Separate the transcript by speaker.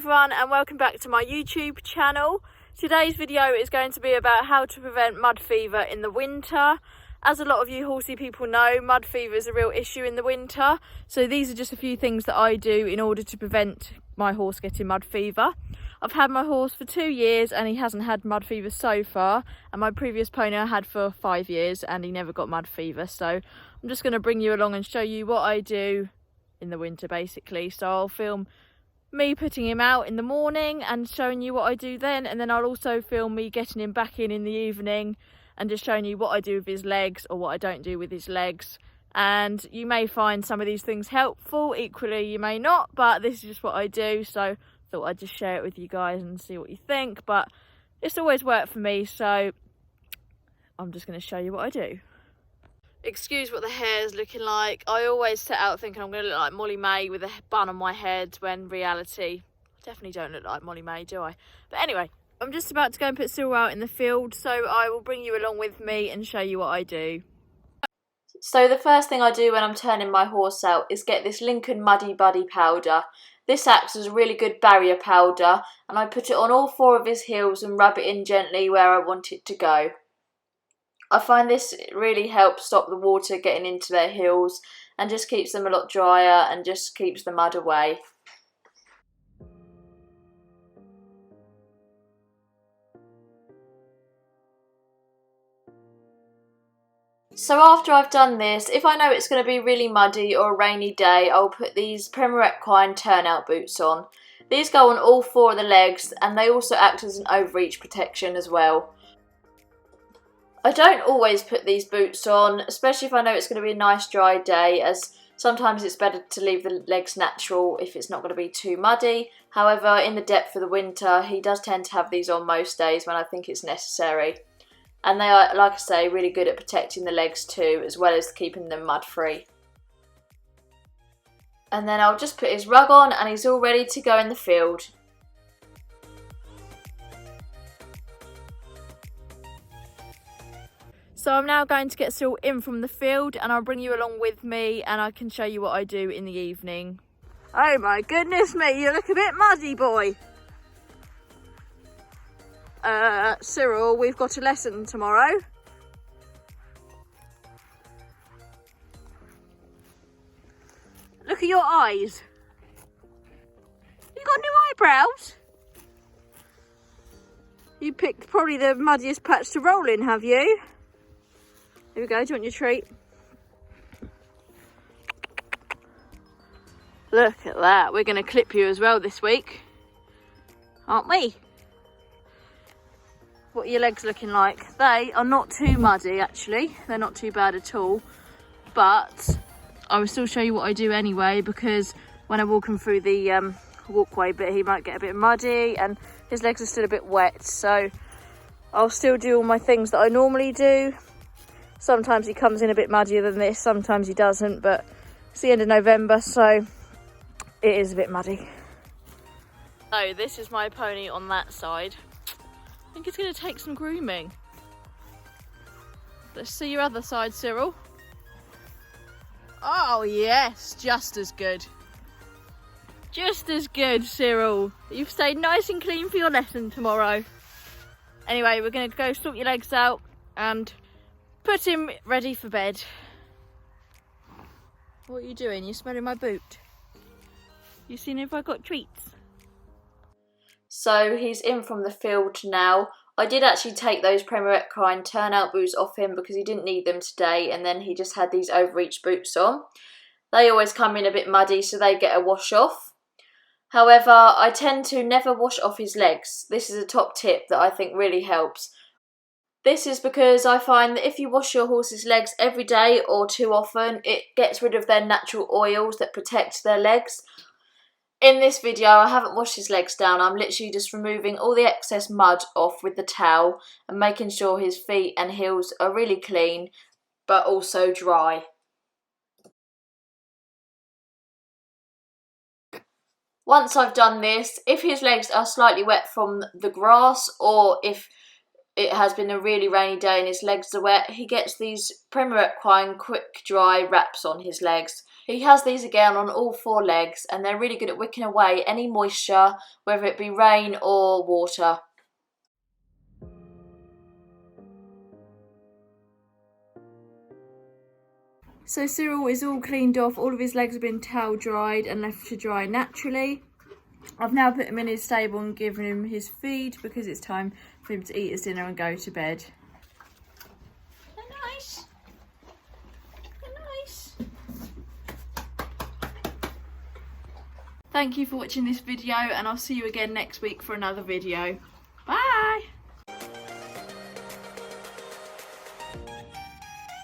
Speaker 1: everyone, and welcome back to my YouTube channel. Today's video is going to be about how to prevent mud fever in the winter. As a lot of you horsey people know, mud fever is a real issue in the winter. So these are just a few things that I do in order to prevent my horse getting mud fever. I've had my horse for 2 years and he hasn't had mud fever so far. And my previous pony I had for 5 years and he never got mud fever. So I'm just going to bring you along and show you what I do in the winter basically. So I'll film me putting him out in the morning and showing you what I do then, and then I'll also film me getting him back in the evening and just showing you what I do with his legs or what I don't do with his legs. And you may find some of these things helpful, equally you may not, but this is just what I do, so I thought I'd just share it with you guys and see what you think. But it's always worked for me, so I'm just going to show you what I do. Excuse what the hair's looking like. I always set out thinking I'm going to look like Molly May with a bun on my head, when reality, I definitely don't look like Molly May, do I? But anyway, I'm just about to go and put Cyril out in the field, so I will bring you along with me and show you what I do. So the first thing I do when I'm turning my horse out is get this Lincoln Muddy Buddy powder. This acts as a really good barrier powder, and I put it on all 4 of his heels and rub it in gently where I want it to go. I find this really helps stop the water getting into their heels and just keeps them a lot drier and just keeps the mud away. So after I've done this, if I know it's going to be really muddy or a rainy day, I'll put these Premier Equine turnout boots on. These go on all 4 of the legs and they also act as an overreach protection as well. I don't always put these boots on, especially if I know it's going to be a nice dry day, as sometimes it's better to leave the legs natural if it's not going to be too muddy. However, in the depth of the winter, he does tend to have these on most days when I think it's necessary. And they are, like I say, really good at protecting the legs too, as well as keeping them mud free. And then I'll just put his rug on and he's all ready to go in the field. So I'm now going to get Cyril in from the field and I'll bring you along with me and I can show you what I do in the evening. Oh my goodness me, you look a bit muddy, boy. Cyril, we've got a lesson tomorrow. Look at your eyes. You got new eyebrows? You picked probably the muddiest patch to roll in, have you? Here we go, do you want your treat? Look at that, we're going to clip you as well this week, aren't we? What are your legs looking like? They are not too muddy actually, they're not too bad at all, but I will still show you what I do anyway, because when I walk him through the walkway bit he might get a bit muddy and his legs are still a bit wet, so I'll still do all my things that I normally do. Sometimes he comes in a bit muddier than this, sometimes he doesn't, but it's the end of November, so it is a bit muddy. So this is my pony on that side. I think it's going to take some grooming. Let's see your other side, Cyril. Oh yes, just as good. Just as good, Cyril. You've stayed nice and clean for your lesson tomorrow. Anyway, we're going to go sort your legs out and put him ready for bed. What are you doing? You're smelling my boot. You seen if I got treats? So he's in from the field now. I did actually take those Premier Equine turnout boots off him because he didn't need them today, and then he just had these overreach boots on. They always come in a bit muddy, so they get a wash off. However, I tend to never wash off his legs. This is a top tip that I think really helps. This is because I find that if you wash your horse's legs every day or too often, it gets rid of their natural oils that protect their legs. In this video, I haven't washed his legs down. I'm literally just removing all the excess mud off with the towel and making sure his feet and heels are really clean, but also dry. Once I've done this, if his legs are slightly wet from the grass, or if it has been a really rainy day and his legs are wet, he gets these Premier Equine quick dry wraps on his legs. He has these again on all 4 legs, and they're really good at wicking away any moisture, whether it be rain or water. So Cyril is all cleaned off, all of his legs have been towel dried and left to dry naturally. I've now put him in his stable and given him his feed because it's time for him to eat his dinner and go to bed. They're nice. They're nice. Thank you for watching this video, and I'll see you again next week for another video. Bye!